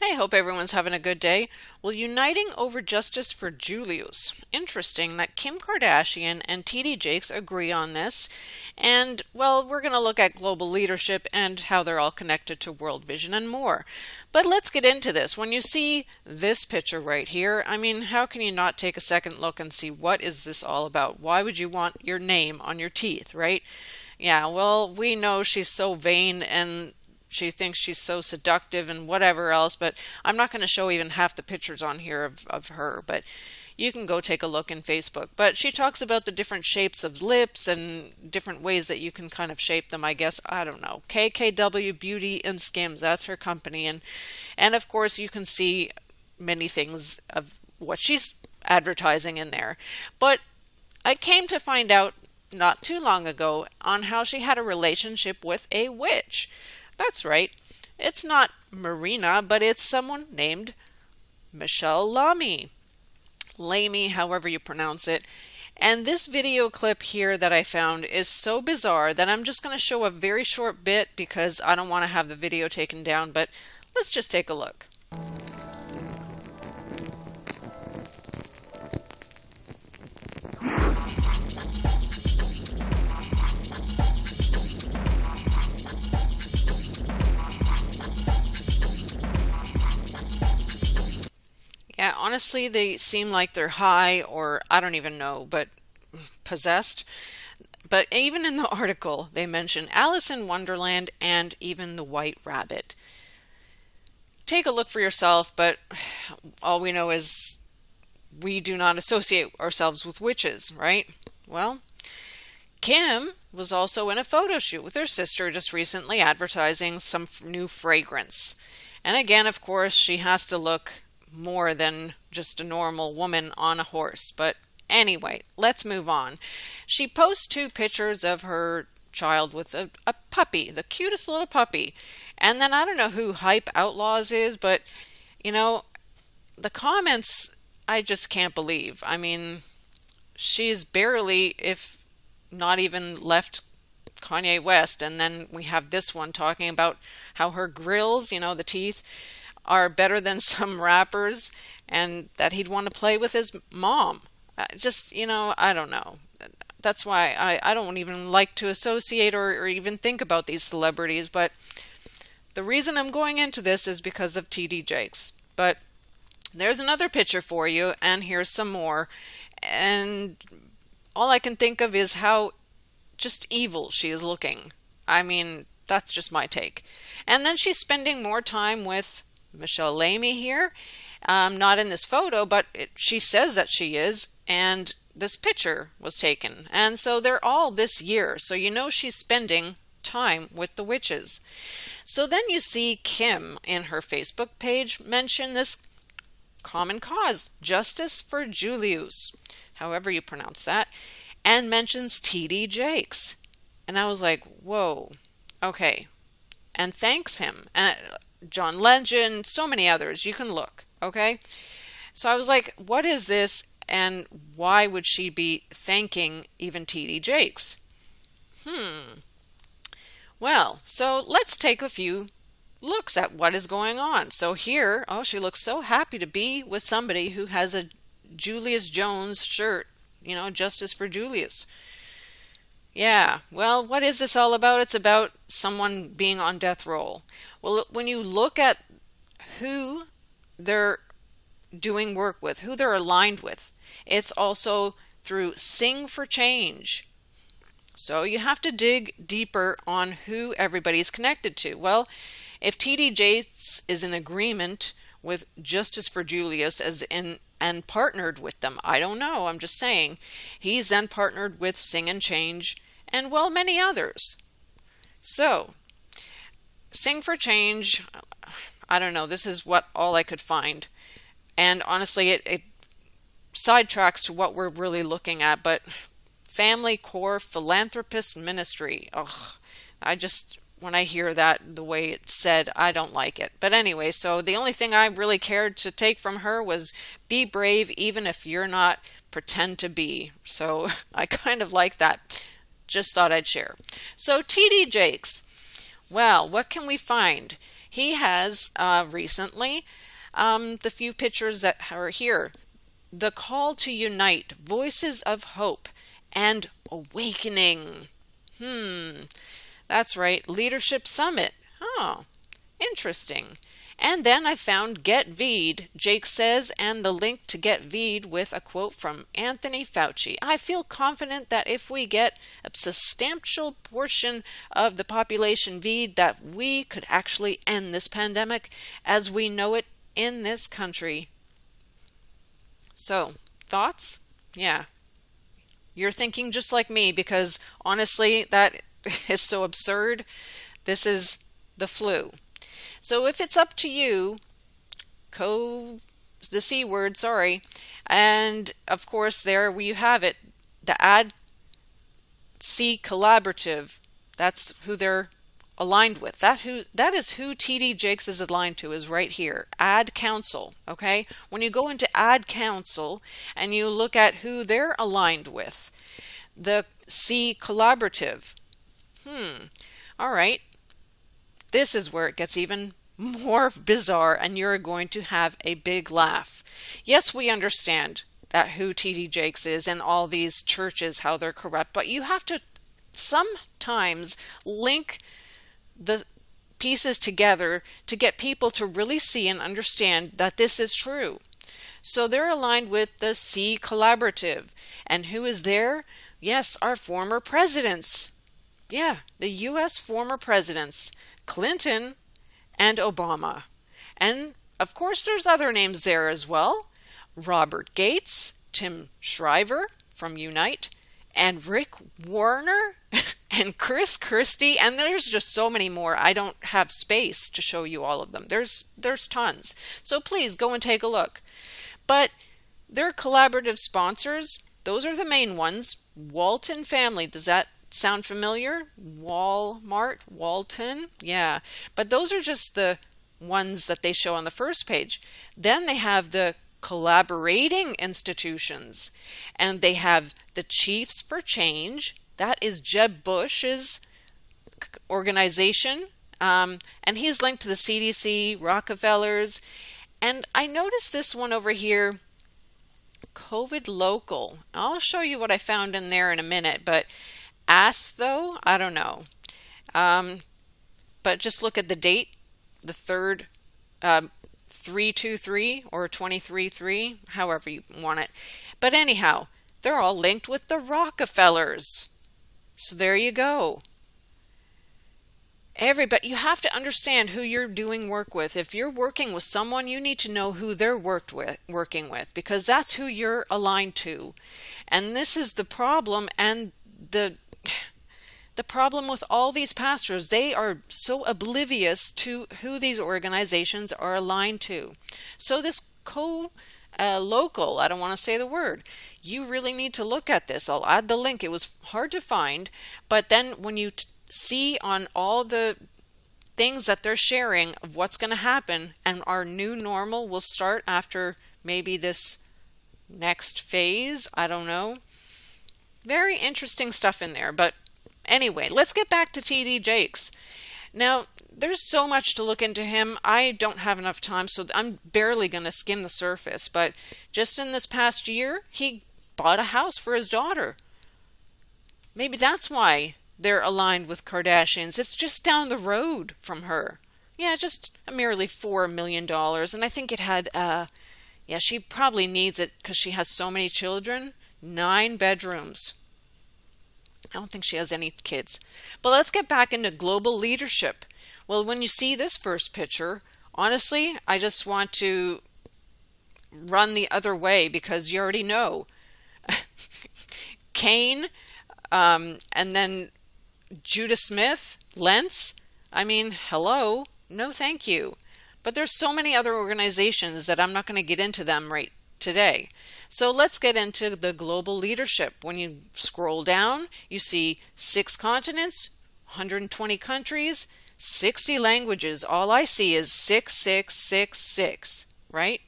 I hope everyone's having a good day. Well, uniting over justice for Julius. Interesting that Kim Kardashian and TD Jakes agree on this. And, well, we're going to look at global leadership and how they're all connected to world vision and more. But let's get into this. When you see this picture right here, I mean, how can you not take a second look and see what is this all about? Why would you want your name on your teeth, right? Yeah, well, we know she's so vain and she thinks she's so seductive and whatever else, but I'm not going to show even half the pictures on here of her, but you can go take a look in Facebook. But she talks about the different shapes of lips and different ways that you can kind of shape them, I guess. I don't know. KKW Beauty and Skims, that's her company. And of course, you can see many things of what she's advertising in there. But I came to find out not too long ago on how she had a relationship with a witch. That's right. It's not Marina, but it's someone named Michelle Lamy. Lamy, however you pronounce it. And this video clip here that I found is so bizarre that I'm just going to show a very short bit because I don't want to have the video taken down, but let's just take a look. Yeah, honestly, they seem like they're high or I don't even know, but possessed. But even in the article, they mention Alice in Wonderland and even the White Rabbit. Take a look for yourself, but all we know is we do not associate ourselves with witches, right? Well, Kim was also in a photo shoot with her sister just recently advertising some new fragrance. And again, of course, she has to look more than just a normal woman on a horse. But anyway, let's move on. She posts 2 pictures of her child with a puppy, the cutest little puppy. And then I don't know who Hype Outlaws is, but you know, the comments I just can't believe. I mean, she's barely, if not even left Kanye West, and then we have this one talking about how her grills, you know, the teeth, are better than some rappers and that he'd want to play with his mom. Just, you know, I don't know. That's why I don't even like to associate or even think about these celebrities. But the reason I'm going into this is because of TD Jakes. But there's another picture for you, and here's some more. And all I can think of is how just evil she is looking. I mean, that's just my take. And then she's spending more time with Michelle Lamy here. Not in this photo, but she says that she is, and this picture was taken. And so they're all this year, so you know she's spending time with the witches. So then you see Kim in her Facebook page mention this common cause, justice for Julius, however you pronounce that, and mentions TD Jakes. And I was like, whoa, okay. And thanks him. And John Legend, so many others. You can look, okay? So I was like, what is this, and why would she be thanking even TD Jakes? Well, so let's take a few looks at what is going on. So here, oh, she looks so happy to be with somebody who has a Julius Jones shirt, you know, justice for Julius. Yeah, well, what is this all about? It's about someone being on death row. Well, when you look at who they're doing work with, who they're aligned with, it's also through Sing for Change. So you have to dig deeper on who everybody's connected to. Well, if TD Jakes is in agreement with Justice for Julius as in and partnered with them, I don't know, I'm just saying, he's then partnered with Sing and Change and, well, many others. So, Sing for Change, I don't know, this is all I could find. And honestly, it sidetracks to what we're really looking at, but Family Core Philanthropist Ministry, when I hear that, the way it's said, I don't like it. But anyway, so the only thing I really cared to take from her was be brave even if you're not, pretend to be. So I kind of like that. Just thought I'd share. So TD Jakes, well, what can we find? he has recently, the few pictures that are here, the call to unite, voices of hope and awakening. That's right, Leadership Summit. Oh, interesting. And then I found Get V'd, Jake says, and the link to Get V'd with a quote from Anthony Fauci. I feel confident that if we get a substantial portion of the population V'd, that we could actually end this pandemic as we know it in this country. So, thoughts? Yeah. You're thinking just like me because honestly, that is so absurd. This is the flu. So if it's up to you, the C word, sorry. And of course, there you have it. The Ad C Collaborative. That's who they're aligned with. That is who TD Jakes is aligned to, is right here. Ad Council. Okay? When you go into Ad Council and you look at who they're aligned with, the C Collaborative. All right. This is where it gets even more bizarre, and you're going to have a big laugh. Yes, we understand that who TD Jakes is and all these churches, how they're corrupt, but you have to sometimes link the pieces together to get people to really see and understand that this is true. So they're aligned with the C Collaborative. And who is there? Yes, our former presidents. Yeah, the U.S. former presidents, Clinton and Obama. And of course there's other names there as well. Robert Gates, Tim Shriver from Unite, and Rick Warner and Chris Christie, and there's just so many more. I don't have space to show you all of them. There's tons. So please go and take a look. But their collaborative sponsors, those are the main ones. Walton Family, does that sound familiar? Walmart, Walton, yeah. But those are just the ones that they show on the first page. Then they have the collaborating institutions, and they have the Chiefs for Change. That is Jeb Bush's organization, and he's linked to the CDC, Rockefellers. And I noticed this one over here, COVID Local. I'll show you what I found in there in a minute, but though, I don't know. But just look at the date, the 3rd, 323 or 23-3, however you want it. But anyhow, they're all linked with the Rockefellers. So there you go. Everybody, you have to understand who you're doing work with. If you're working with someone, you need to know who they're working with, because that's who you're aligned to. And this is the problem, and the problem with all these pastors. They are so oblivious to who these organizations are aligned to. So this local, I don't want to say the word, you really need to look at this. I'll add the link. It was hard to find, but then when you see on all the things that they're sharing of what's going to happen, and our new normal will start after maybe this next phase, I don't know. Very interesting stuff in there. But anyway, let's get back to TD Jakes. Now, there's so much to look into him. I don't have enough time, so I'm barely going to skim the surface. But just in this past year, he bought a house for his daughter. Maybe that's why they're aligned with Kardashians. It's just down the road from her. Yeah, just merely $4 million. And I think it had, she probably needs it because she has so many children. 9 bedrooms. I don't think she has any kids. But let's get back into global leadership. Well, when you see this first picture, honestly, I just want to run the other way because you already know. Kane, and then Judah Smith, Lentz. I mean, hello. No, thank you. But there's so many other organizations that I'm not going to get into them right today. So let's get into the global leadership. When you scroll down, you see 6 continents, 120 countries, 60 languages. All I see is 6666, right?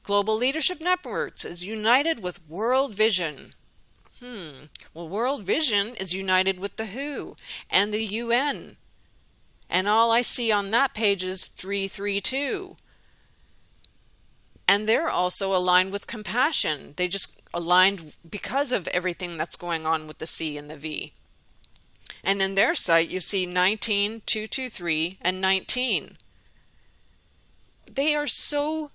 Global Leadership Networks is united with World Vision. Well, World Vision is united with the WHO and the UN. And all I see on that page is 332. And they're also aligned with compassion. They just aligned because of everything that's going on with the C and the V. And in their site, you see 19, 223, and 19. They are so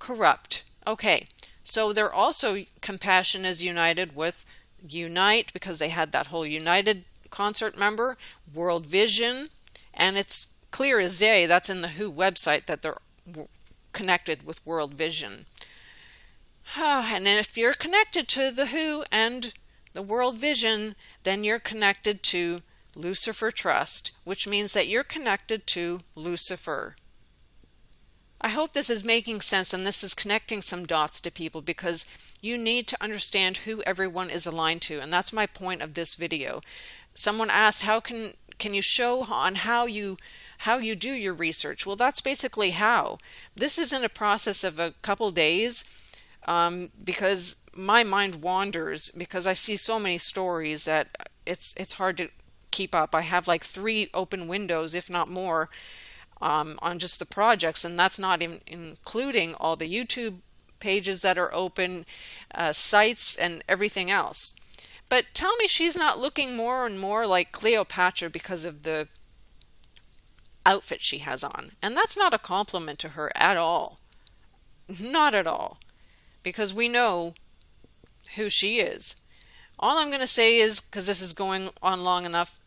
corrupt. Okay, so they're also, compassion is united with Unite, because they had that whole United concert, remember? World Vision. And it's clear as day, that's in the WHO website, that they're connected with World Vision. And if you're connected to the WHO and the World Vision, then you're connected to Lucifer Trust, which means that you're connected to Lucifer. I hope this is making sense and this is connecting some dots to people, because you need to understand who everyone is aligned to, and that's my point of this video. Someone asked, how can you show on how you do your research? Well, that's basically how. This isn't a process of a couple days, because my mind wanders, because I see so many stories that it's hard to keep up. I have like 3 open windows, if not more, on just the projects, and that's not even including all the YouTube pages that are open, sites, and everything else. But tell me she's not looking more and more like Cleopatra because of the outfit she has on. And that's not a compliment to her at all. Not at all. Because we know who she is. All I'm going to say is, because this is going on long enough,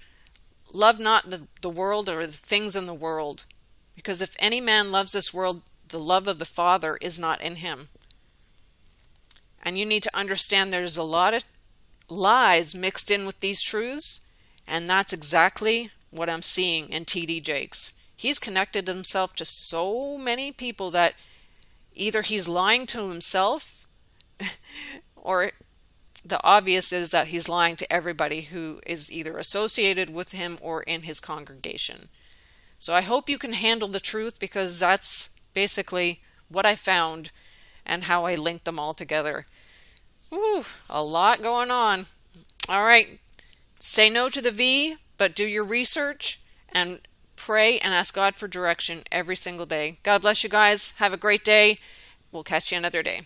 love not the world or the things in the world. Because if any man loves this world, the love of the Father is not in him. And you need to understand there's a lot of lies mixed in with these truths, and that's exactly what I'm seeing in TD Jakes. He's connected himself to so many people that either he's lying to himself, or the obvious is that he's lying to everybody who is either associated with him or in his congregation. So I hope you can handle the truth, because that's basically what I found and how I linked them all together. Whew, a lot going on. All right, say no to the V, but do your research and pray and ask God for direction every single day. God bless you guys. Have a great day. We'll catch you another day.